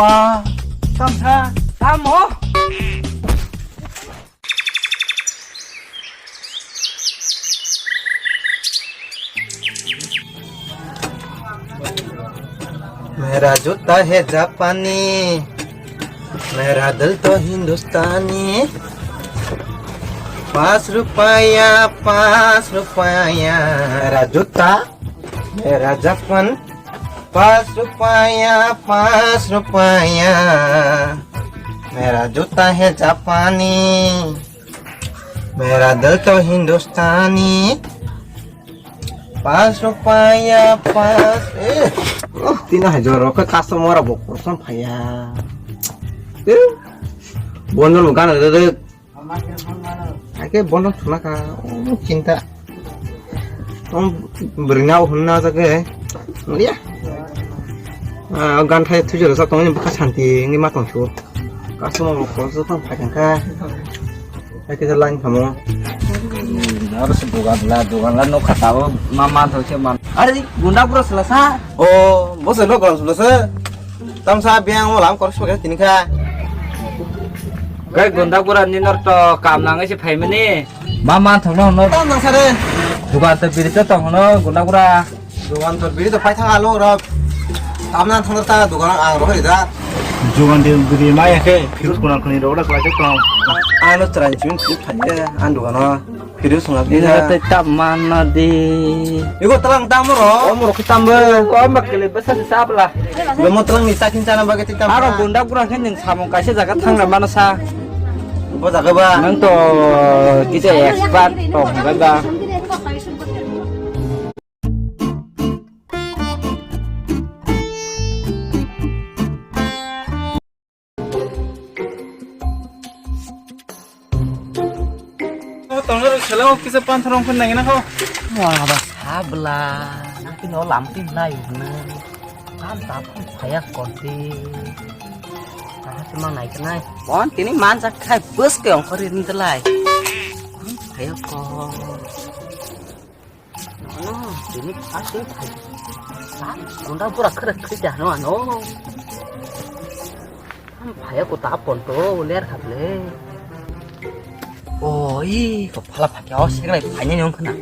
빠, 쌈사, 쌈어. मेरा जूता है जापानी, मेरा दिल तो हिंदुस्तानी। 5 रुपया 5 रुपया, मेरा जूता मेरा जापान। 5 रुपया 5 रुपया, मेरा जूता है जापानी, मेरा दिल तो हिंदुस्तानी। 5 रुपया 5 tina hajar ke customer bok person paya bonol bukan ada ake bonol thuna ka cinta bernyaw hunna jage ya gan thai thujer sa tong ni baka shanti ni ma tong chu customer bok person tong phakan ka ake jalan kamu harus bukan lah no kata mama tuh cuman ada di gunda pura selesai. oh bos lo kalau selesai tam sa biang mau lam korus pakai tini ka cái gunda pura ni nor to kam nang si phai mani mama thong no tam nang sare dukan te biri te tong no gunda pura dukan tor biri to pai thang alo ro tam na thang ta dukan ang ro ri da जुगान दे बिरि माय के फिरुस कोना खनि रोडा क्लास कम ano transition ku thanye an dukan no virus ngap ini te tam mana di igo telang tamu ro omur kita mbak omak kele besar sab lah lo mau telang ni sakin cana bagai titam aro gunda pura kan yang samong kasih jaga thang na mana sa apa jaga ba nang to kita expert to enggak ba तंगर चलो किसे पान थरम खन नंगे ना खो wah ba sabla nanti no lampi lai na kan ta pun saya konti karena cuma naik naik pon ini manjak kai bus ke yang korin telai saya kok ini pasti san gunda pura kerja no ano saya ku tapon tuh lihat kable oh ih kepala pakai os ini lagi banyak yang kena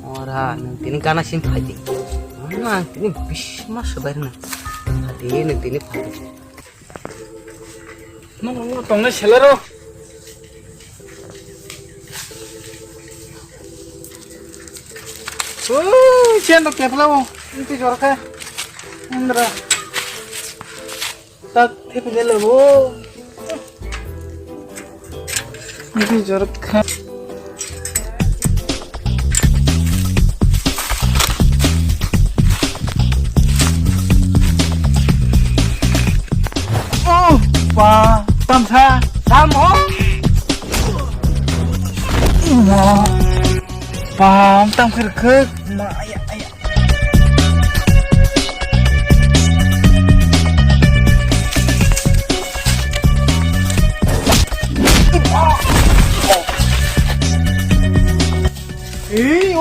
orang nanti ini karena simpati nanti ini bisa sebenarnya hati nanti ini pati नो तंगे चलो चेन तो केपला वो इनकी जोर का अंदर तक थे पे ले वो इनकी जरूरत का वा तमसा samo pam tam khir ma aya aya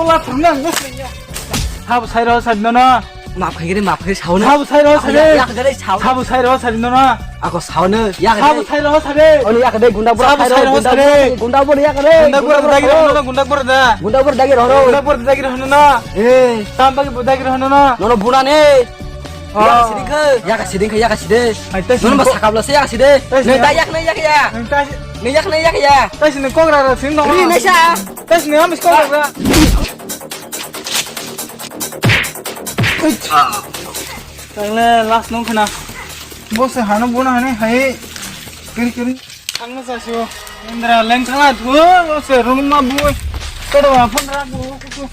ola thangna ngasnya hab sairo sadnona maaf kayak sauna hab sairo sade ya kadai sauna hab sairo sadnona aku sauna ya hab kadai sairo sade oh ya kadai gunda pura gunda pura ya kadai gunda pur da gunda pura dagi rono gunda pur da gir hono na tam bagi buda gir hono na nono buna ne ya kasih nono mas sakabla se ya kasih deh ne dayak ya tas ni kongra ra sin no ri nesha tas ni amis kongra tagle last nong khana bos hanu buna hane hai kiri angna sasio indra leng khana thu se runma bu kedwa phonra bu ku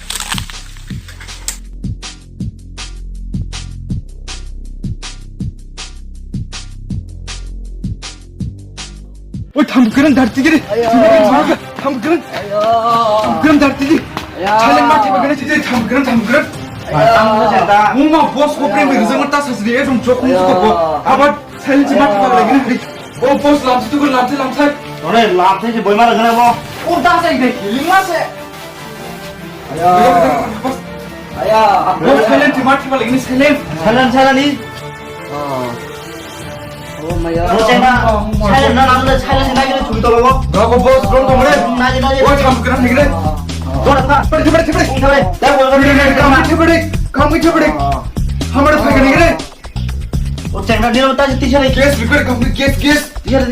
오 담그런 달티기리 담그런 달티기 촬영 마티바 그래 진짜 담그런 엄마 보스 코프레임 그정을 따서서 얘 좀 조금 죽고 아바 살지 마티바 그래 오 보스 람스 두고 람스 너네 람테지 뭘 말을 그래 뭐 오 따서 이게 힐링 마세 아야 오 살렌지 마티바 이게 살렌 살란이 너 쟁다 차이는 난 아무데 차이는 생각이네 죽이 떨어고 나고 보스 그런 거 그래 나지 와 참 그런 얘기래 너라파 티브레 티브레 그래 내가 감기 티브레 감기 티브레 हमारे फायदा नहीं करे 너 쟁다 니는 따지 티셔츠 case record complete case 티셔츠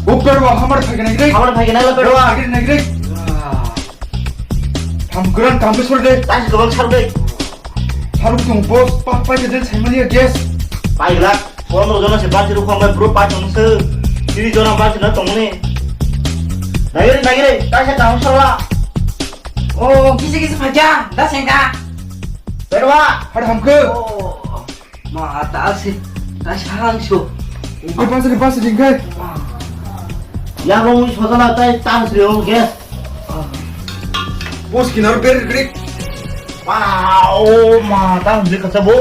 ऊपर वो हमारे फायदा नहीं करे 아무나 발견 날라 빼러와 फायदा नहीं करे हम 그런 काम छोड़ दे 다시 그만 차로 하루 동 보스 빠빠 이제 잘만이야 केस 바이라 소원으로 전화 세 바지로 광발 브로 빠졌는데 지리 전화 바지나 동네 나기래 다시 다음 차로와 기스 파자 나 생각 빼러와 हर हमको 다시 항쇼 के पास लिंक है 야 그럼 저전화 따위 따스려 게 बोस किनारे पे रिकॉर्ड 와우 마 따 우리 가자 뭐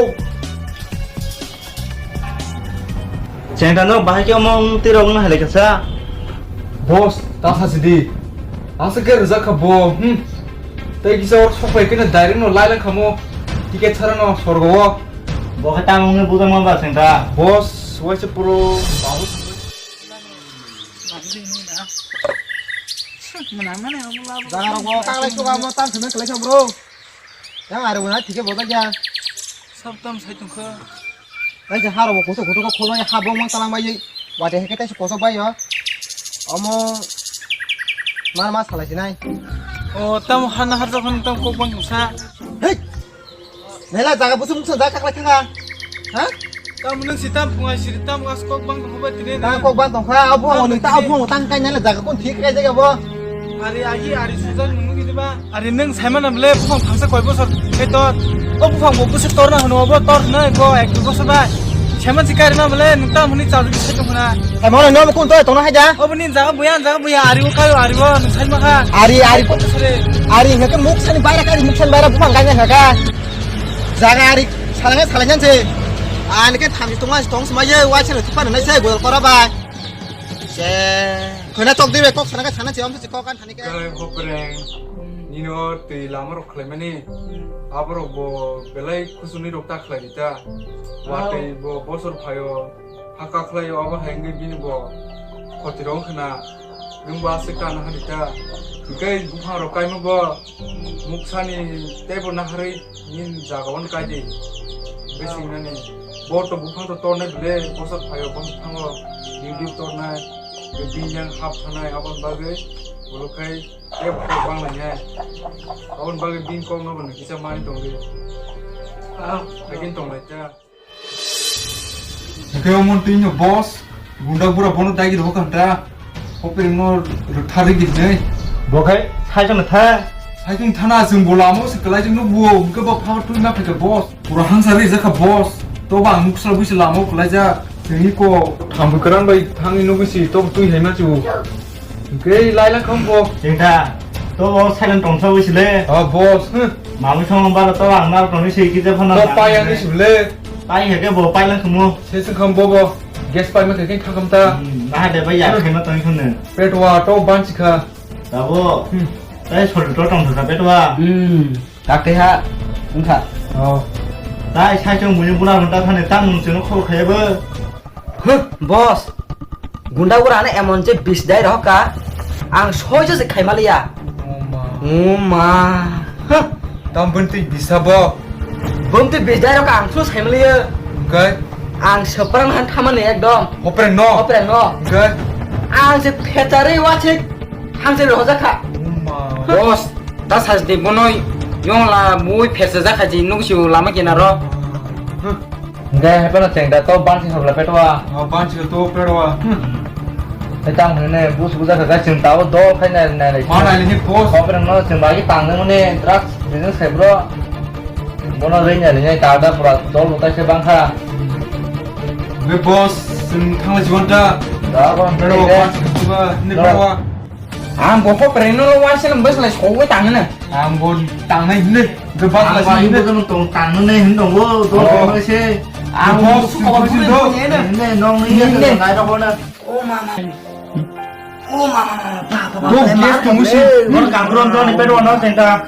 쟁다 너 바이게 엄ong 띠롱 할래 가자 बोस तासा सिदी आसे के रजा खबो तै किसा और सफाई के डायरेक्ट नो लाइलन खमो टिकेट छरा नो सरगो 뭐 하다 먹는 부담만 봐 쟁다 बोस वैसे पुरो बाबू 자라고 땅을 쏘가 한번 땅 주면 그래 참으로 양 아르구나 되게 못하냐 सबतम साइतुं ख 이제 하러 뭐 고소 고소가 콜로니 하봉만 땅랑 바이 와대 해게 다시 고소 바이요 어머 말마 살아지나이 तम हाना हर जखन तम को बन सा 헤이 내가 자가 무슨 무슨 나 깎라 칸가 어? तम नों सिताम फुङा सिरि तम गास को बन होबा तिने 땅 꼭반 동카 아부 오늘 땅 아부 땅 까이 날라 자가 꼰 뒤에 까이 자가 뭐 아리 아기 아리 수잔 नुनु गिदिबा 아리 नों साइमन हमले फुङ फांसे कय बसर ए त ओ फुङ बबुसे तोरना हनोबो तोरना को एक बसबा सेमन सिकारि ना मले नोंता मुनि चालु गिसे दंना 에 뭐는 너 꼰 또에 동나 하자 어버니 자가 뭐야 아리고 가요 아리고 नों साइमाखा 아리 सरे 아리 이렇게 목산이 바이라 까지 목산 바이라 부방 가냐 가가 자가 아리 사랑해 살아년지 아 이렇게 탐지 동안 동스마ye 와치를 특파는 내세 고를 걸어봐 제 그나 똑디베 꼭 사나가 사나 제 엄수 찍고 간 하니까 Kale hopreng nino te lamaro klemeni abro bo belai kusuni rokta khlagita wate bo bosor phayo haka khlayo aba hangi bini bo khotirong khna nungba se kana halita kai bukha rokai mo bo muksani tebo na hari nin jagawan kaidi besingnani bo to bukha to torne bile bosor phayo bosor thango youtube torna binjang hap thanai abon bagai bulukai tep bang lanya abon bagai bin kong no ban kisa mani tongge akin tong laja Kaya mon tinyo boss gunda pura bono dagi ro kanta opering no thari gidne 뭐가 살좀 타 Haking thana jung bolamo se kalai jung no buo ke ba power tu na pheka boss pura hangsari jaka boss to bang muksal busi lamo kalai ja jeni ko thambukran bai thangi no busi to tu hema chu ke laila khambo 쟁다 또 살은 동서 오실래 boss 마음이 성은 바로 또 안나 동네 세기 제 판나 to payang ni sibule 빠이 해게 뭐 빠이는 그모 sesung khambo bo gas pai ma ke thakamta 나 대바 야 그만 또 손네 petwa to banch kha 라고 에 소리 또 동서 빼도와 딱대하 응카 나 살좀 문유부나 그다 타네 땅 저는 코 খাইব बस गुन्डागुरानो एमन चाहिँ बिस्दाइ रहका आं सयजों खाइमालिया मा tam bentik bisa bo बमते बिस्दाइ रहका आं थ' खाइमालियो kai आं सोप्रां हान थामाने एकदम opering no अप्रें न kai आं जे फेटारै वाचे हांजे रजाखा बस दा साजदे बनय यंला मुइ फेसे जाखाजि नुगसिउ लामा केनारो गे हेपना 쟁다 또 반시 habla petwa banch ke to pedwa 해당 문에 부스 부자가 같이 따고 도 파이나 나래 mana ini boss 커브랑 너 지금 바기 땅는 문에 드럭 비즈니스 해브로 뭐나 되냐 되냐 따다 프라 도 못다 세방카 me boss sing thang jiwanta 나고 pedwa banch ke tuba ni pedwa आं बफो प्रेनो वासेलम बसलाय सौवे ताङनो ambon tangnai ni ke 아, banch la 이거 ni 좀 땅는 애 흔동고 도 그것이 आं boss सुखो बुनो नेनो 네 농이 나이다 보나 ओ मामा ओ मामा बाबा Go, yes, kamusi. 너 강그런 돈이 빼러 너 쟁다